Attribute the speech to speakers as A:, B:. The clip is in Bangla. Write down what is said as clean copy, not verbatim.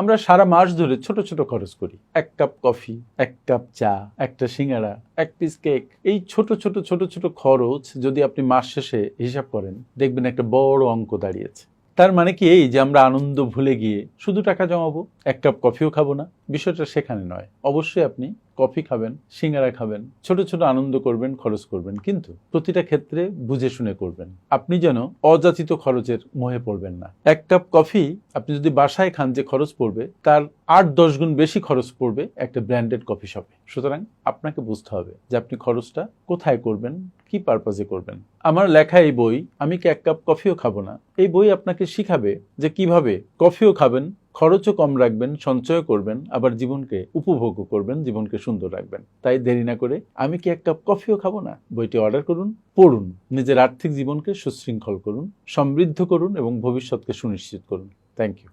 A: আমরা সারা মাস ধরে ছোট ছোট খরচ করি। 1 কাপ কফি, 1 কাপ চা, একটা সিঙ্গাড়া, 1 পিস কেক। এই ছোট ছোট খরচ যদি আপনি মাস শেষে হিসাব করেন, দেখবেন একটা বড় অঙ্ক দাঁড়িয়েছে। তার মানে কি এই যে আমরা আনন্দ ভুলে গিয়ে শুধু টাকা জমাবো, 1 কাপ কফিও খাবো না? বিষয়টা সেখানে নয়। অবশ্যই আপনি কফি খাবেন, সিঙ্গারা খাবেন, ছোট ছোট আনন্দ করবেন, খরচ করবেন, কিন্তু প্রতিটা ক্ষেত্রে বুঝে শুনে করবেন। আপনি যেন অযাচিত খরচের মোহে পড়বেন না। 1 কাপ কফি আপনি যদি বাসায় খান, যে খরচ পড়বে তার 8-10 গুণ বেশি খরচ পড়বে একটা ব্র্যান্ডেড কফি শপে। সুতরাং আপনাকে বুঝতে হবে যে আপনি খরচটা কোথায় করবেন, কি পারপাজে করবেন। আমার লেখা এই বই আমি কি 1 কাপ কফিও খাবো না, এই বই আপনাকে শিখাবে যে কিভাবে কফিও খাবেন, খরচও কম রাখবেন, সঞ্চয় করবেন, আবার জীবনকে উপভোগও করবেন, জীবনকে সুন্দর রাখবেন। তাই দেরি না করে আমি কি 1 কাপ কফিও খাবো না বইটি অর্ডার করুন, পড়ুন, নিজের আর্থিক জীবনকে সুশৃঙ্খল করুন, সমৃদ্ধ করুন এবং ভবিষ্যৎকে সুনিশ্চিত করুন। Thank you.